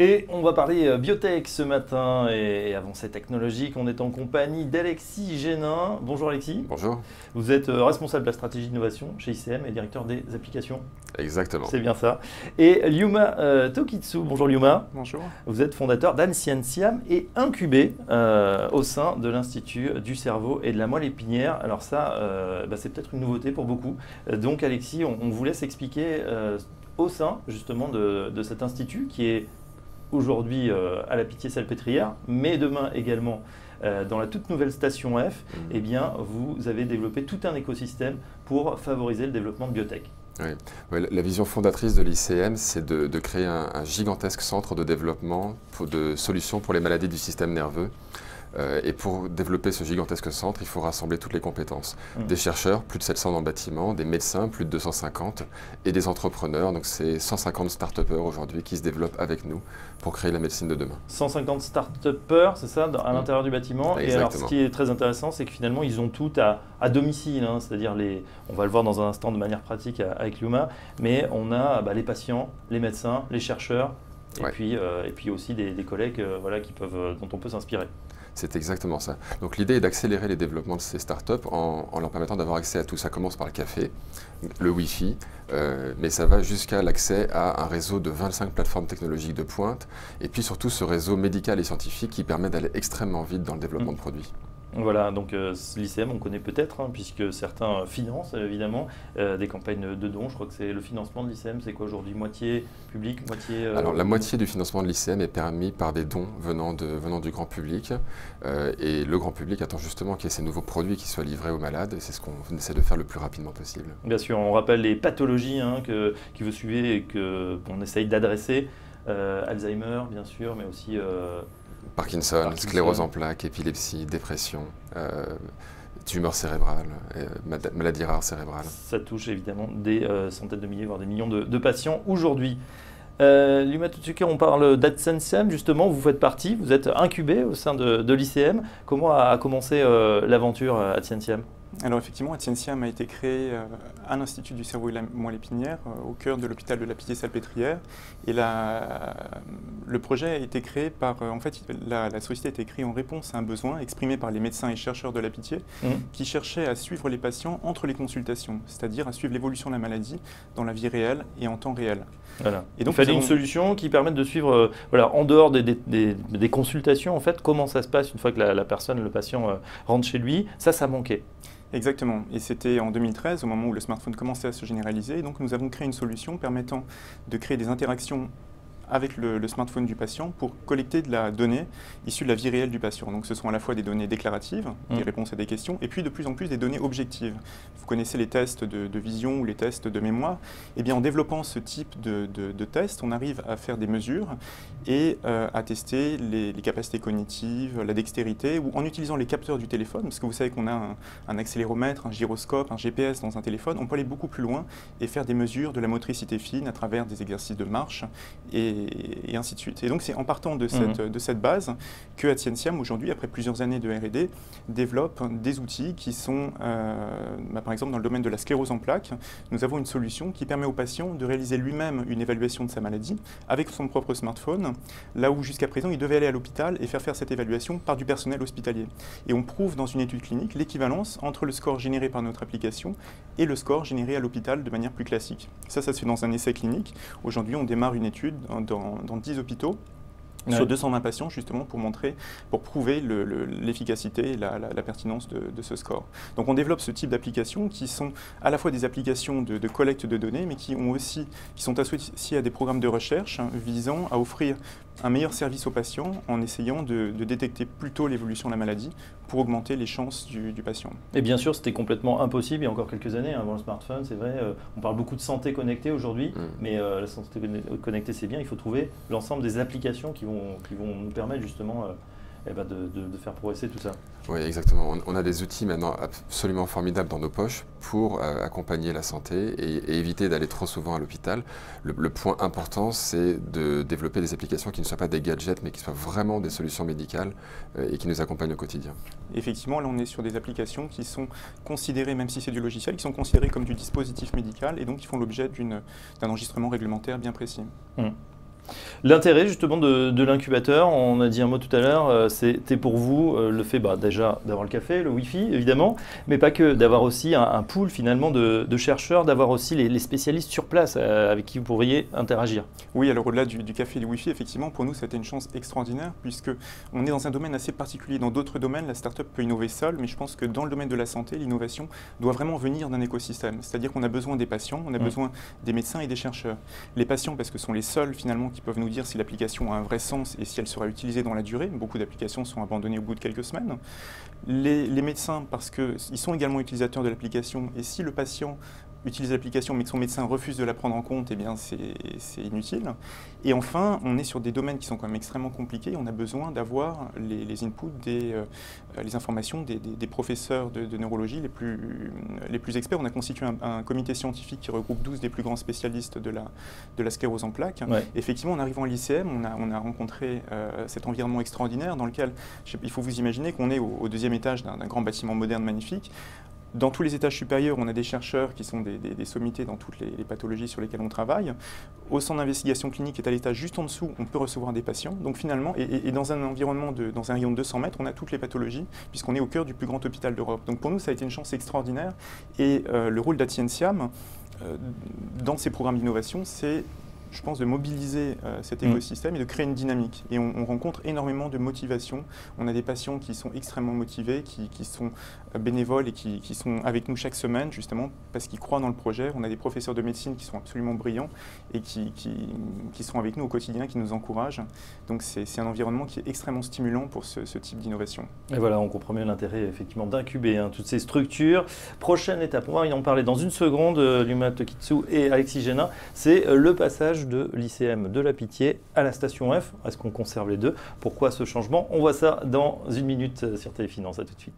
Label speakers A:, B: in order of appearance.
A: Et on va parler biotech ce matin et avancées technologiques. On est en compagnie d'Alexis Génin. Bonjour Alexis.
B: Bonjour.
A: Vous êtes responsable de la stratégie d'innovation chez ICM et directeur des applications.
B: Exactement.
A: C'est bien ça. Et Lyuma Tokitsu. Bonjour Lyuma.
C: Bonjour.
A: Vous êtes fondateur d'Ancientiam et incubé au sein de l'Institut du cerveau et de la moelle épinière. Alors ça, c'est peut-être une nouveauté pour beaucoup. Donc Alexis, on vous laisse expliquer au sein justement de cet institut qui est aujourd'hui à la Pitié-Salpêtrière, mais demain également dans la toute nouvelle station F, eh bien, vous avez développé tout un écosystème pour favoriser le développement de biotech.
B: Oui. La vision fondatrice de l'ICM, c'est de créer un gigantesque centre de développement de solutions pour les maladies du système nerveux. Et pour développer ce gigantesque centre, il faut rassembler toutes les compétences. Des chercheurs, plus de 700 dans le bâtiment, des médecins, plus de 250, et des entrepreneurs. Donc c'est 150 start-upers aujourd'hui qui se développent avec nous pour créer la médecine de demain. 150
A: start-upers, c'est ça, à l'intérieur du bâtiment.
B: Exactement.
A: Et alors ce qui est très intéressant, c'est que finalement ils ont tout à domicile, hein, c'est-à-dire on va le voir dans un instant de manière pratique avec Lyuma, mais on a les patients, les médecins, les chercheurs, et, puis aussi des collègues dont on peut s'inspirer.
B: C'est exactement ça. Donc l'idée est d'accélérer les développements de ces startups en leur permettant d'avoir accès à tout. Ça commence par le café, le Wi-Fi, mais ça va jusqu'à l'accès à un réseau de 25 plateformes technologiques de pointe, et puis surtout ce réseau médical et scientifique qui permet d'aller extrêmement vite dans le développement de produits.
A: Voilà, donc l'ICM, on connaît peut-être, puisque certains financent évidemment des campagnes de dons. Je crois que c'est le financement de l'ICM, c'est quoi aujourd'hui? Moitié public, moitié…
B: Alors la moitié du financement de l'ICM est permis par des dons venant du grand public. Et le grand public attend justement qu'il y ait ces nouveaux produits qui soient livrés aux malades. Et c'est ce qu'on essaie de faire le plus rapidement possible. Bien
A: sûr, on rappelle les pathologies que vous suivez et qu'on essaye d'adresser. Alzheimer, bien sûr, mais aussi…
B: Parkinson, sclérose en plaques, épilepsie, dépression, tumeur cérébrale, maladie rare cérébrale.
A: Ça touche évidemment des centaines de milliers, voire des millions de patients aujourd'hui. Lyuma Tokitsu, on parle d'Ancientiam, justement, vous faites partie, vous êtes incubé au sein de l'ICM. Comment a commencé l'aventure Ancientiam ?
C: Alors effectivement, Ancientiam a été créé à l'Institut du cerveau et de la moelle épinière, au cœur de l'hôpital de la Pitié-Salpêtrière. Et le projet a été créé par… en fait, la société a été créée en réponse à un besoin exprimé par les médecins et chercheurs de la Pitié qui cherchaient à suivre les patients entre les consultations, c'est-à-dire à suivre l'évolution de la maladie dans la vie réelle et en temps réel.
A: Voilà. Et donc, il fallait une solution qui permette de suivre, en dehors des consultations, en fait, comment ça se passe une fois que la personne, le patient, rentre chez lui. Ça manquait.
C: Exactement. Et c'était en 2013, au moment où le smartphone commençait à se généraliser. Et donc, nous avons créé une solution permettant de créer des interactions avec le smartphone du patient pour collecter de la donnée issue de la vie réelle du patient. Donc ce sont à la fois des données déclaratives, des réponses à des questions, et puis de plus en plus des données objectives. Vous connaissez les tests de vision ou les tests de mémoire. Eh bien, en développant ce type de tests, on arrive à faire des mesures et à tester les capacités cognitives, la dextérité, ou en utilisant les capteurs du téléphone, parce que vous savez qu'on a un accéléromètre, un gyroscope, un GPS dans un téléphone, on peut aller beaucoup plus loin et faire des mesures de la motricité fine à travers des exercices de marche et ainsi de suite. Et donc c'est en partant de cette base que Ancientiam, aujourd'hui, après plusieurs années de R&D, développe des outils qui sont, par exemple dans le domaine de la sclérose en plaques, nous avons une solution qui permet au patient de réaliser lui-même une évaluation de sa maladie avec son propre smartphone, là où jusqu'à présent il devait aller à l'hôpital et faire cette évaluation par du personnel hospitalier. Et on prouve dans une étude clinique l'équivalence entre le score généré par notre application et le score généré à l'hôpital de manière plus classique. Ça se fait dans un essai clinique. Aujourd'hui, on démarre une étude dans 10 hôpitaux sur 220 patients, justement, pour prouver l'efficacité et la pertinence de ce score. Donc on développe ce type d'applications qui sont à la fois des applications de collecte de données, mais qui sont associées à des programmes de recherche visant à offrir un meilleur service aux patients en essayant de détecter plus tôt l'évolution de la maladie pour augmenter les chances du patient.
A: Et bien sûr, c'était complètement impossible il y a encore quelques années avant le smartphone, c'est vrai. On parle beaucoup de santé connectée aujourd'hui, mais la santé connectée, c'est bien. Il faut trouver l'ensemble des applications qui vont nous permettre justement de faire progresser tout ça.
B: Oui, exactement. On a des outils maintenant absolument formidables dans nos poches pour accompagner la santé et éviter d'aller trop souvent à l'hôpital. Le point important, c'est de développer des applications qui ne soient pas des gadgets, mais qui soient vraiment des solutions médicales et qui nous accompagnent au quotidien.
C: Effectivement, là, on est sur des applications qui sont considérées, même si c'est du logiciel, qui sont considérées comme du dispositif médical et donc qui font l'objet d'un enregistrement réglementaire bien précis.
A: L'intérêt justement de l'incubateur, on a dit un mot tout à l'heure, c'était pour vous le fait déjà d'avoir le café, le Wi-Fi évidemment, mais pas que, d'avoir aussi un pool finalement de chercheurs, d'avoir aussi les spécialistes sur place avec qui vous pourriez interagir.
C: Oui, alors au-delà du café et du Wi-Fi, effectivement, pour nous, ça a été une chance extraordinaire puisque on est dans un domaine assez particulier. Dans d'autres domaines, la start-up peut innover seule, mais je pense que dans le domaine de la santé, l'innovation doit vraiment venir d'un écosystème. C'est-à-dire qu'on a besoin des patients, on a besoin des médecins et des chercheurs. Les patients, parce que ce sont les seuls finalement qui peuvent nous dire si l'application a un vrai sens et si elle sera utilisée dans la durée. Beaucoup d'applications sont abandonnées au bout de quelques semaines. Les médecins, parce qu'ils sont également utilisateurs de l'application, et si le patient utilise l'application mais que son médecin refuse de la prendre en compte, eh bien c'est inutile. Et enfin, on est sur des domaines qui sont quand même extrêmement compliqués. On a besoin d'avoir les inputs, les informations des professeurs de neurologie les plus experts. On a constitué un comité scientifique qui regroupe 12 des plus grands spécialistes de la sclérose en plaques.
A: Ouais.
C: Effectivement, en arrivant à l'ICM, on a rencontré cet environnement extraordinaire dans lequel, il faut vous imaginer qu'on est au deuxième étage d'un grand bâtiment moderne magnifique. Dans tous les étages supérieurs, on a des chercheurs qui sont des sommités dans toutes les pathologies sur lesquelles on travaille. Au centre d'investigation clinique qui est à l'étage juste en dessous, on peut recevoir des patients. Donc finalement, et dans un environnement, dans un rayon de 200 mètres, on a toutes les pathologies, puisqu'on est au cœur du plus grand hôpital d'Europe. Donc pour nous, ça a été une chance extraordinaire. Et le rôle d'Atientiam, dans ces programmes d'innovation, c'est, je pense, de mobiliser cet écosystème et de créer une dynamique. Et on rencontre énormément de motivation. On a des patients qui sont extrêmement motivés, qui sont bénévoles et qui sont avec nous chaque semaine, justement, parce qu'ils croient dans le projet. On a des professeurs de médecine qui sont absolument brillants et qui sont avec nous au quotidien, qui nous encouragent. Donc c'est un environnement qui est extrêmement stimulant pour ce type d'innovation.
A: Et voilà, on comprend mieux l'intérêt effectivement d'incuber toutes ces structures. Prochaine étape, on va y en parler dans une seconde, Lyuma Tokitsu et Alexis Génin, c'est le passage de l'ICM de la Pitié à la station F. Est-ce qu'on conserve les deux? Pourquoi ce changement? On voit ça dans une minute sur Téléfinance. À tout de suite.